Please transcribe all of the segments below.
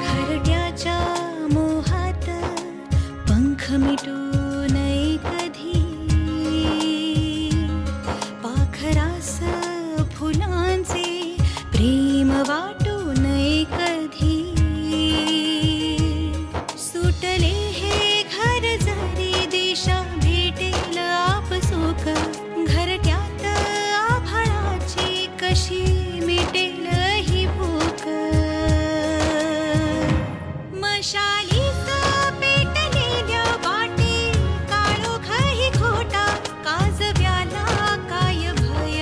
घरट्याच्या मोहात पंख मिटू नये कधी, पाखरास फुलांचे प्रेम वाटू नये कधी, सुटले हे घर जरी दिशा भेटेल आपसुक, घरट्यात आभाळाची कशी मिटेल ही भूक, मशालीत पेटलेल्या वाटे काळोखही खोटा, काजव्याला काय भय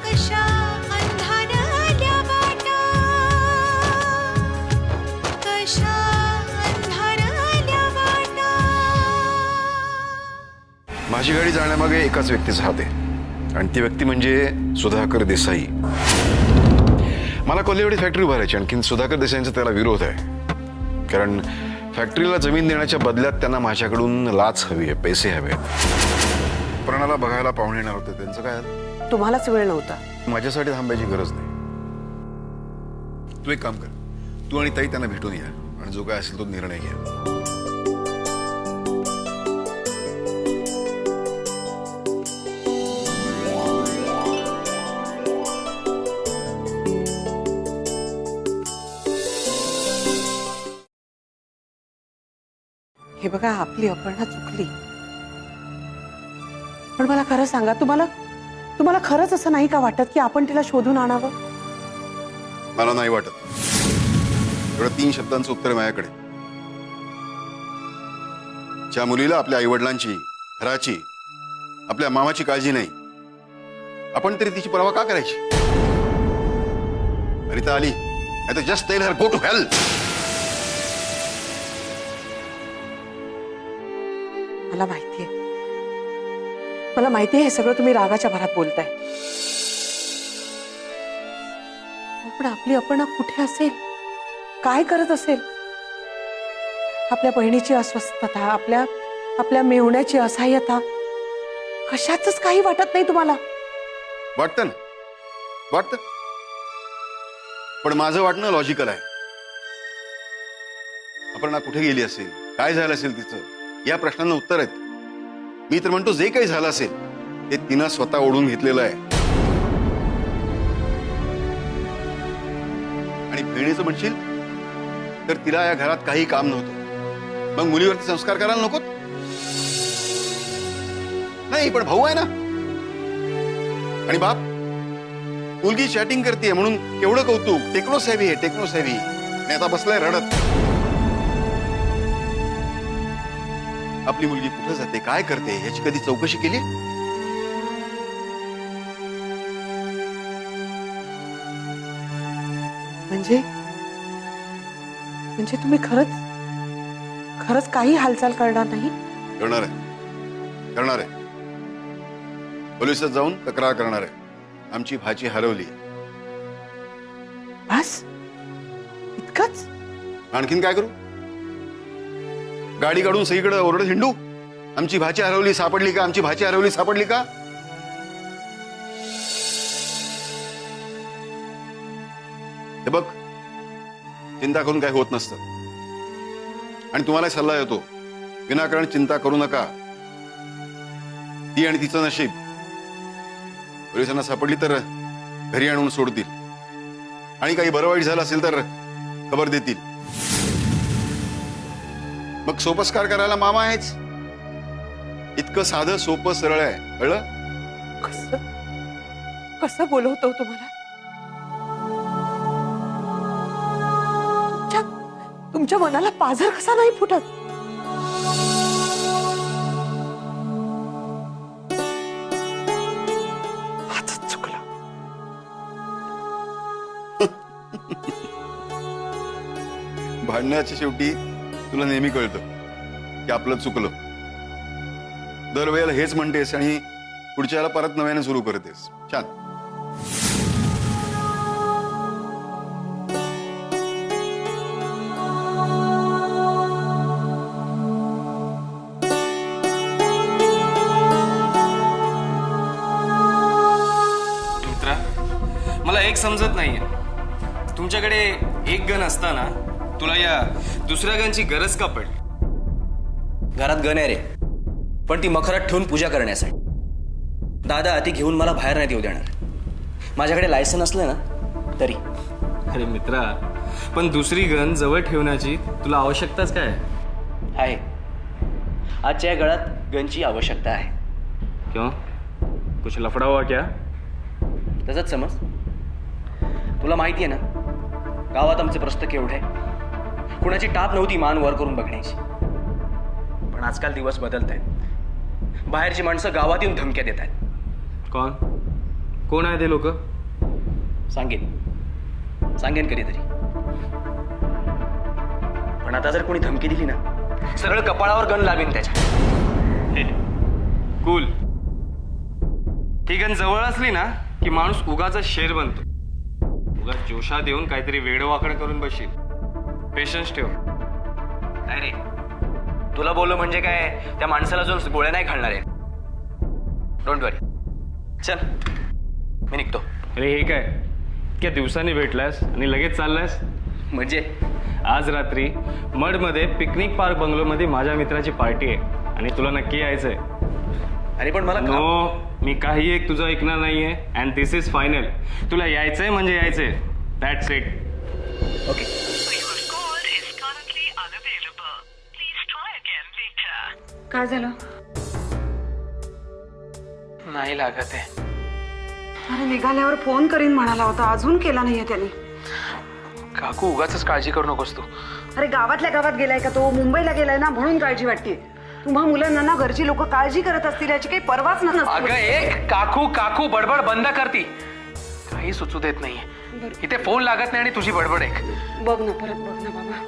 कशा अंधारल्या वाटा, कशा अंधारल्या वाटा. माझी गाडी जाण्यामागे एकाच व्यक्तीचा हात आहे आणि ती व्यक्ती म्हणजे सुधाकर देसाई. मला कोल्हेवाडी फॅक्टरी उभारायची, आणखीन सुधाकर देसाईंचा त्याला विरोध आहे. कारण फॅक्टरीला जमीन देण्याच्या बदल्यात त्यांना माझ्याकडून लाच हवी आहे, पैसे हवे आहेत. प्रणाला बघायला पाहुणे येणार होते, त्यांचं काय झालं? तुम्हालाच वेळ नव्हता. माझ्यासाठी थांबायची गरज नाही. तू एक काम कर, तू आणि ताई त्यांना भेटून या आणि जो काय असेल तो निर्णय घ्या. हे बघा, आपली अपर्णा चुकली, पण मला खरं सांगा, तुम्हाला खरंच असं नाही का वाटत की आपण तिला शोधून आणावं? मला नाही वाटत. एवढं 3 शब्दांचं उत्तर आहे माझ्याकडे. ज्या मुलीला आपल्या आईवडिलांची, घराची, आपल्या मामाची काळजी नाही, आपण तरी तिची पर्वा का करायची? अरिता आली, I just tell her go to hell. मला माहितीये हे सगळं तुम्ही रागाच्या भरात बोलताय, पण आपली अपर्णा कुठे असेल, काय करत असेल? आपल्या बहिणीची अस्वस्थता, आपल्या मेवण्याची असहाय्यता, कशाचंच काही वाटत नाही तुम्हाला? वाटतं ना, वाटतं, पण माझं वाटणं लॉजिकल आहे. अपर्णा कुठे गेली असेल, काय झालं असेल तिचं, या प्रश्नांना उत्तर आहेत. मी तर म्हणतो जे काही झालं असेल ते तिनं स्वतः ओढून घेतलेलं आहे. आणि बहिणीचं म्हणशील तर तिला या घरात काही काम नव्हतं, मग मुलीवरती संस्कार करायला नकोत? नाही, पण भाऊ आहे ना. आणि बाप, मुलगी चॅटिंग करते म्हणून केवढं कौतुक, टेक्नो सेव्ही आहे, टेक्नो सेव्ही. आणि आता बसलाय रडत. आपली मुलगी कुठं जाते, काय करते, याची कधी चौकशी केली? म्हणजे तुम्ही खरंच काही हालचाल करणार नाही? करणार आहे. पोलिसात जाऊन तक्रार करणार आहे. आमची भाची हरवली. बस इतकंच? आणखीन काय करू? गाडी काढून सगळीकडे ओरडत हिंडू, आमची भाची हरवली, सापडली का, आमची भाची हरवली, सापडली का? हे बघ, चिंता करून काय होत नसतं. आणि तुम्हाला सल्ला देतो, विनाकारण चिंता करू नका. ती आणि तिचं नशीब पोलिसांना सापडली तर घरी आणून सोडतील, आणि काही बरं वाईट झालं असेल तर खबर देतील. मग सोपस्कार करायला मामा आहेच. इतकं साधं सोपं सरळ आहे, कळलं? कसं बोलवतो तुम्हाला? तुमच्या मनाला पाझर कसा नाही फुटत? हाच चुकला. भांडण्याच्या शेवटी तुला नेहमी कळतं की आपलं चुकलं. दरवेळेला हेच म्हणतेस आणि पुढच्याला परत नव्याने सुरू करतेस. छान. एक समजत नाहीये, तुमच्याकडे एक गन असताना तुला या दुसऱ्या गनची गरज का पडली? घरात गण आहे रे, पण ती मखरात ठेवून पूजा करण्यासाठी. दादा ती घेऊन मला बाहेर नाही देऊ देणार. माझ्याकडे लायसन असलं ना तरी. अरे मित्रा, पण दुसरी गन जवळ ठेवण्याची तुला आवश्यकताच काय आहे. आजच्या या काळात गनची आवश्यकता आहे. क्यों? कुछ लफड़ा हुआ क्या? तसंच समज. तुला माहिती आहे ना गावात आमचे प्रस्त केवढे. कुणाची टाप नव्हती मान वर करून बघण्याची. पण आजकाल दिवस बदलत आहेत. बाहेरची माणसं गावात येऊन धमक्या देत आहेत. कोण आहे ते लोक? सांगेन कधीतरी. पण आता जर कोणी धमकी दिली ना सरळ कपाळावर गन लावीन त्याच्या. कूल. ती गन जवळ असली ना की माणूस उगाचा शेर बनतो. उगाच जोशात येऊन काहीतरी वेडवाकड करून बसशील. पेशन्स ठेव. अरे तुला बोललो म्हणजे काय त्या माणसाला जो गोळ्या नाही घालणार आहे. डोंट वरी. चल मी निघतो. अरे हे काय, इतक्या दिवसांनी भेटलास आणि लगेच चाललास? म्हणजे आज रात्री मडमध्ये पिकनिक पार्क बंगलोमध्ये माझ्या मित्राची पार्टी आहे आणि तुला नक्की यायचंय. अरे पण मला नो, मी काही एक तुझं ऐकणार नाहीये. And this is final. तुला यायचंय म्हणजे यायचंय. That's it. ओके. काय झालं? नाही लागत आहे. अरे निघाल्यावर फोन करीन म्हणाला होता, अजून केला नाहीये त्याने. काकू उगाच काळजी करू नकोस तू. अरे गावातल्या गावात गेलाय का तो? मुंबईला गेलाय ना म्हणून काळजी वाटते. तुम्हा मुलांना ना घरची लोक काळजी करत असतील याची काही परवाच नसते. अगं एक काकू काकू बडबड बंद करती. काही सुचू देत नाहीये. इथे फोन लागत नाही आणि तुझी बडबड एक. बघ ना, परत बघ ना बाबा.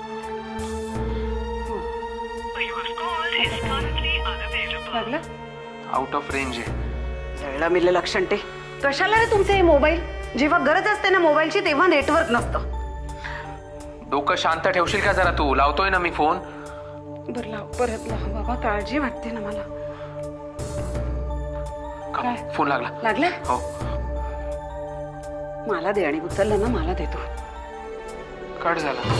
लागलं? आउट ऑफ रेंज आहे. लळला मिळलं लक्षण ते. कशाला रे तुमचे हे मोबाईल? जेव्हा गरज असते ना मोबाईलची तेव्हा नेटवर्क नसतं. डोकं शांत ठेवशील का जरा तू? लावतोय ना मी फोन. बरं लाव, परत लाव बाबा. काळजी वाटते ना मला. काय? फोन लागला. लागलाय? हो. मला दे आणि उचललं ना मला देतो. कट झाला.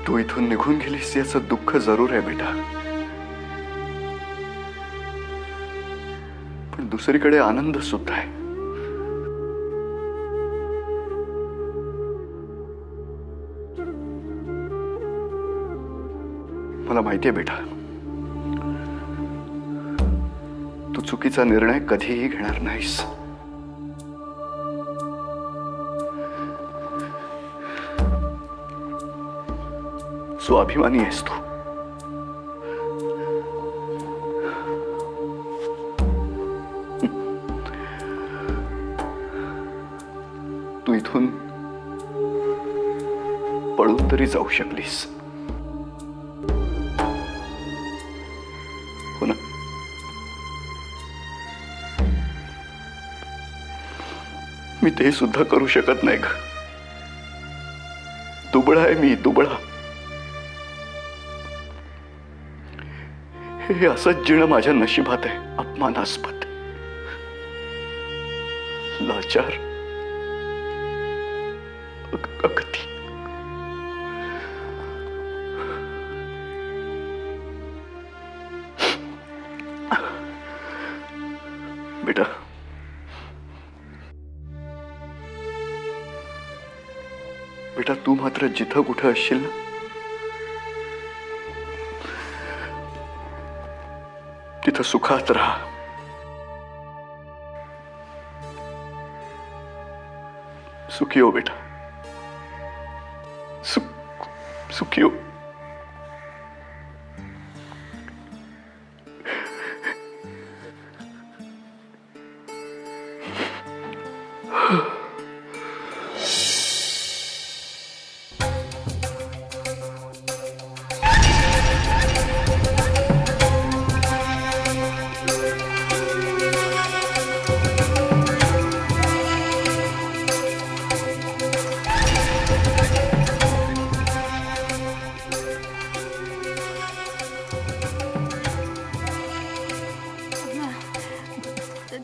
तू इथून निघून गेलीस याचं दुःख जरूर आहे बेटा, पण दुसरीकडे आनंद सुद्धा आहे. मला माहितीये बेटा, तू चुकीचा निर्णय कधीही घेणार नाहीस. स्वाभिमानी आहेस तू. तू इथून पळून तरी जाऊ शकलीस, हो ना? मी ते सुद्धा करू शकत नाही ग. दुबळा आहे मी, दुबळा. हे असंच जिणं माझ्या नशिबात आहे. अपमानास्पद, लाचार, अगती. बेटा, बेटा तू मात्र जिथं कुठं असशील ना तिथं सुखात राहा. सुखी हो बेटा, सुखी हो.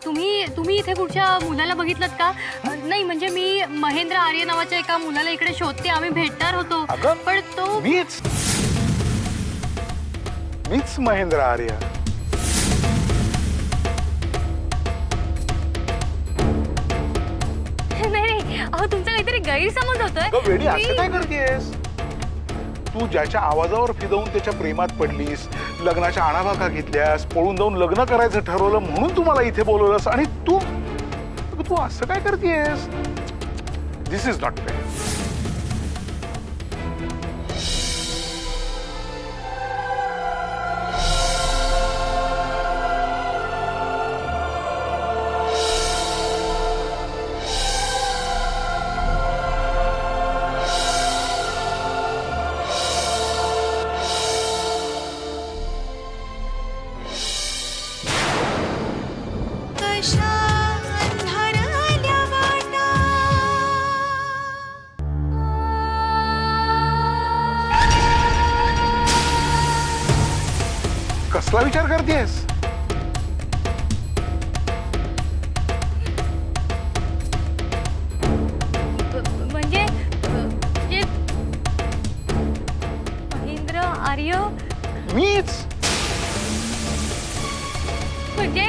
तुम्ही इथे कुठच्या मुलाला बघितलं का? नाही म्हणजे मी महेंद्र आर्य नावाच्या एका मुलाला इकडे शोधते. आम्ही भेटणार होतो अगं, पण तो मीच महेंद्र आर्य. नाही अहो तुमचा काहीतरी गैरसमज होतोय. अगं वेडी, असं काय करतेस? तू ज्याच्या आवाजावर फिदवून त्याच्या प्रेमात पडलीस, लग्नाच्या आणाभाका घेतल्यास, पळून जाऊन लग्न करायचं ठरवलं म्हणून तू मला इथे बोलवलंस आणि तू तू असं काय करतेस? दिस इज नॉट फेअर. कशा अंधारल्या वाटा कसला विचार करतेस? म्हणजे महेंद्र आर्य मीच. म्हणजे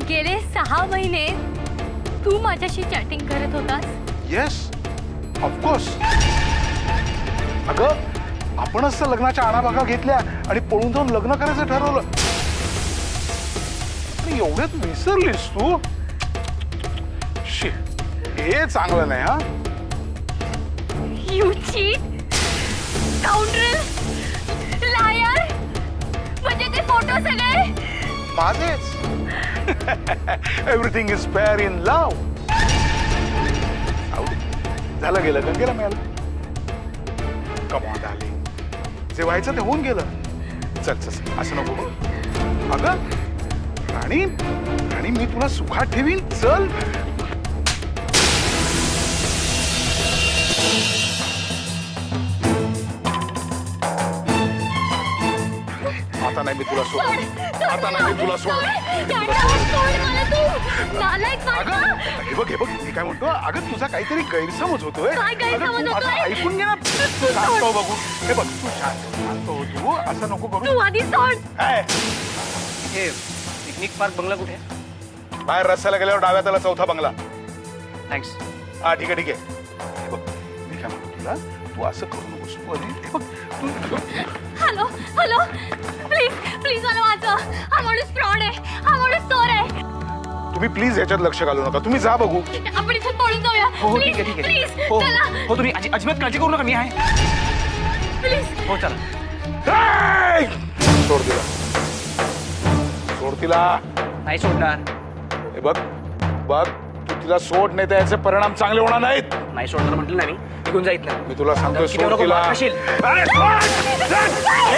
गेले 6 महिने तू माझ्याशी चॅटिंग करत होतास. Yes, of course. अगं आपणच तर लग्नाच्या आणाभाका घेतल्या आणि पळून जाऊन लग्न करायचं ठरवलं. आणि एवढ्यात विसरलीस तू? शी, हे चांगलं नाही. हा, यू चीट, स्काउंड्रल, लायर. म्हणजे ते फोटो सगळे माझेच. Everything is fair in love. झालं गेलं, गंगेला मिळालं. कम ऑन डार्लिंग, जे व्हायचं ते होऊन गेलं. चल चल, असं नको करू. अगं राणी, राणी मी तुला सुखात ठेवीन. चल. आता नाही मी तुला सोड. आता नाही मी तुला सोड. अगं हे बघ, हे बघ, मी काय म्हणतो. अगं तुझा काहीतरी गैरसमज होतोय. काय गैरसमज हो अगं, तू होतोय? असं ऐकून घे ना. तू शांत हो बघू. हे बघ, तू शांत हो. तू असं नको करू. तू आधी सोड. काय? हे पिकनिक पार्क बंगला कुठे आहे? बाहेर रस्त्याला गेल्यावर डाव्यात आला 4था बंगला. थँक्स. हा ठीक आहे, ठीक आहे. हे बघ, मी काय म्हणतो तुला, तू असं करू नकोस. तू आधी हे बघ, तू हॅलो हॅलो, प्लीज प्लीज मला वाचवा. हा माणूस फ्रॉड आहे. हा माणूस चोर आहे. तुम्ही प्लीज याच्यात लक्ष घालू नका. तुम्ही जा बघू. आपण इथून पळून जाऊया. हो ठीक आहे, ठीक आहे. प्लीज हो चला हो, तुम्ही अजिबात काळजी करू नका, मी आहे. प्लीज. हो चला. ए! सोड तिला. सोड तिला. नाही सोडणार. हे बघ, बघ, तू तिला सोड, नाही तर याचे परिणाम चांगले होणार नाहीत. नाही सोडणार म्हटलं ना मी. निघून जाईत ना. मी तुला सांगतोय, किती सोड नको तिला. मारशील. अरे सोड! सोड! ए!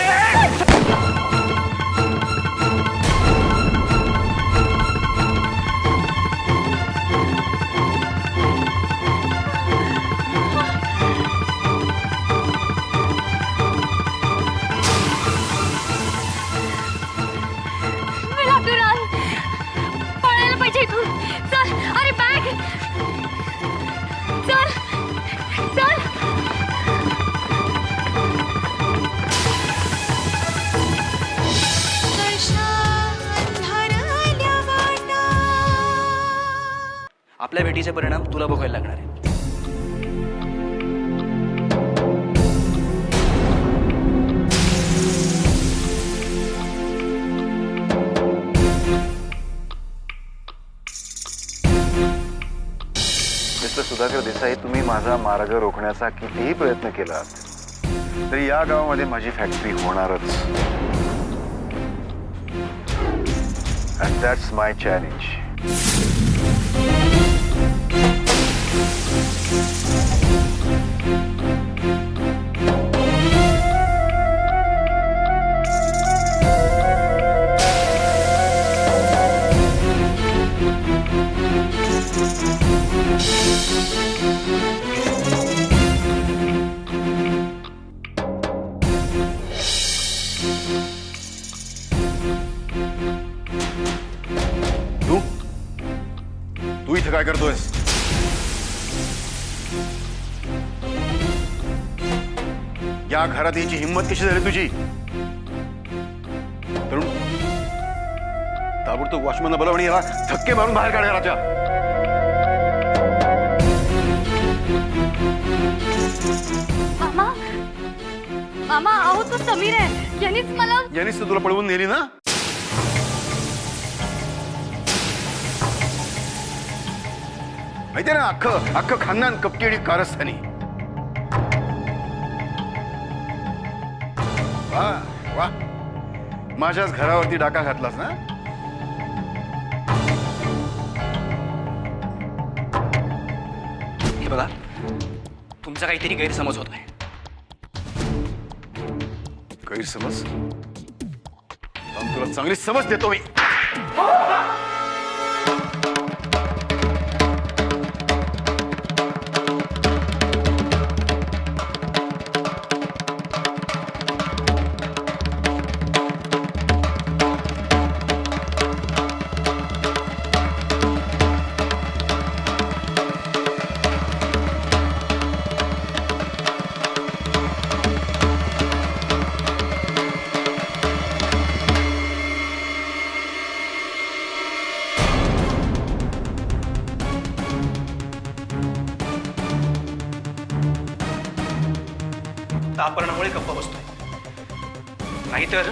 We'll have to run. पळायला पाहिजे इथून. चल. अरे बॅग. चल चल. कशा अंधारल्या वाटा आपल्या भेटीचे परिणाम तुला भोगायला लागणार आहे. मिस्टर सुधाकर देसाई, तुम्ही माझा मार्ग रोखण्याचा कितीही प्रयत्न केला तरी या गावामध्ये माझी फॅक्टरी होणारच. And that's my challenge. इथं काय करतोयस? या घरात याची हिंमत कशी झाली तुझी? तरुण, ताबडतोब वॉचमनला बोलाव आणि याला धक्के मारून बाहेर काढ घराच्या. मामा मामा अहो तो समीर आहे. यांनीच मला यानेच तर तुला पळवून नेली ना? माहितीये ना, अख्खं खानदान कपटी आणि कारस्थानी. वा वा, माझ्याच घरावरती डाका घातलास ना? हे बघा, तुमचा काहीतरी गैरसमज होतोय. गैरसमज? तुला चांगली समज देतो मी. तापरणामुळे गप्प बसतोय, नाहीतर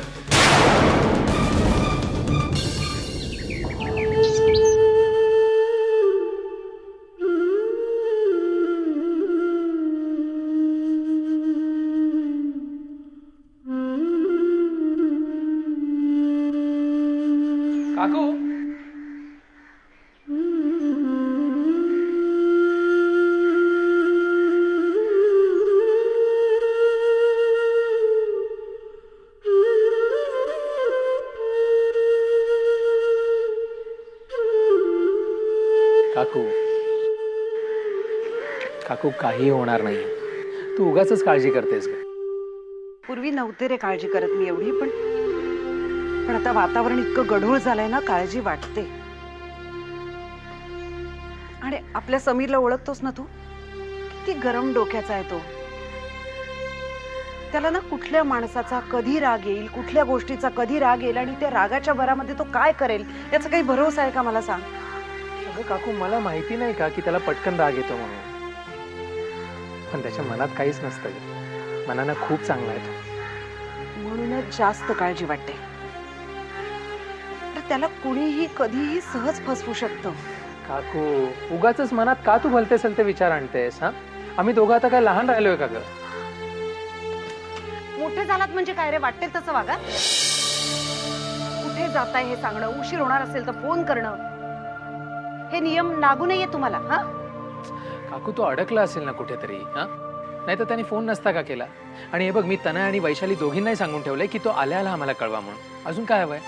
काकू काकू काकू काही होणार नाही. तू उगाच काळजी करतेस का? पूर्वी नव्हते रे काळजी करत मी एवढी, पण आता वातावरण इतकं गढूळ झालंय ना, काळजी वाटते. आणि आपल्या समीरला ओळखतोस ना तू, किती गरम डोक्याचा आहे तो. त्याला ना कुठल्या माणसाचा कधी राग येईल, कुठल्या गोष्टीचा कधी राग येईल आणि त्या रागाच्या भरामध्ये तो काय करेल याचा काही भरोसा आहे का मला सांग. अगं काकू, मला माहिती नाही का की त्याला पटकन राग येतो म्हणून, पण त्याच्या मनात काहीच नसतं. मनानं खूप चांगला आहे तो. म्हणूनच जास्त काळजी वाटते. त्याला कुणीही कधीही सहज फसवू शकतं. काकू, उगाच मनात का तू भलते सलते विचार आणतेस? हा, आम्ही दोघं आता काय लहान राहिलोय का ग? मोठे झालात म्हणजे काय रे, वाटेल तसं वागा. कुठे जाताय हे सांगणं, उशीर होणार असेल तर फोन करणं, हे नियम लागू नाहीये तुम्हाला. हा काकू, तो अडकला असेल ना कुठेतरी. हा, नाही तर त्याने फोन नसता का केला? आणि हे बघ, मी तनय आणि वैशाली दोघींनाही सांगून ठेवलंय की तो आल्या आम्हाला कळवा म्हणून. अजून काय हवंय?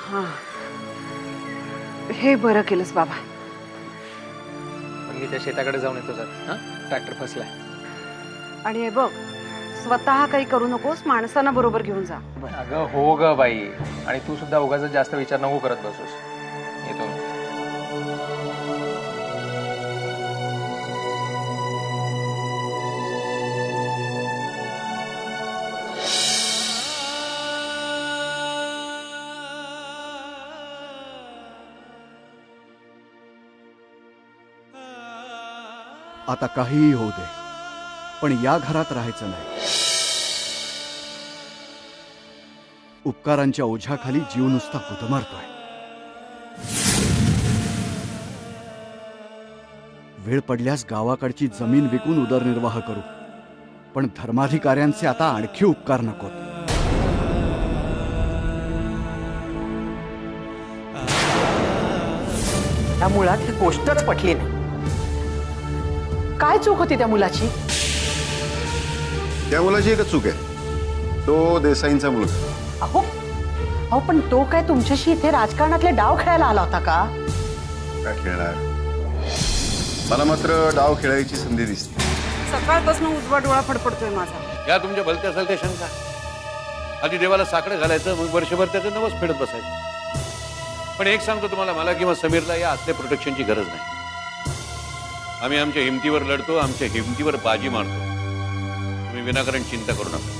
हा, हे बरं केलंस बाबा. पण मी त्या शेताकडे जाऊन येतो जर. हा, ट्रॅक्टर फसलाय. आणि हे बघ, स्वतः काही करू नकोस, माणसांना बरोबर घेऊन जा. अगं हो ग बाई, आणि तू सुद्धा उगाच जास्त विचार नको करत बसूस. येतो. आता काहीही होऊ दे, पण या घरात राहायचं नाही. उपकारांच्या ओझ्याखाली जीव नुसता गुदमरतोय. वेळ पडल्यास गावाकडची जमीन विकून उदरनिर्वाह करू, पण धर्माधिकाऱ्यांचे आता आणखी उपकार नकोत. त्या मुळात ही गोष्टच पटली नाही. काय चूक होती त्या मुलाची? त्या मुलाची एकच चूक आहे, तो देसाईंचा मुलगा. अहो अहो, पण तो काय तुमच्याशी इथे राजकारणातले डाव खेळायला आला होता का? काय खेळणार? मला मात्र डाव खेळायची संधी दिसते. सकाळपासून उजवा डोळा फडफडतोय माझा. या तुमच्या भलत्या असेल शंका. आधी देवाला साकडं घालायचं, मग वर्षभर त्याचं नवस फेडत बसायचं. पण एक सांगतो तुम्हाला, मला किंवा समीरला या असल्या प्रोटेक्शनची गरज नाही. आम्ही आमच्या हिमतीवर लढतो, आमच्या हिमतीवर बाजी मारतो. तुम्ही विनाकारण चिंता करू नका.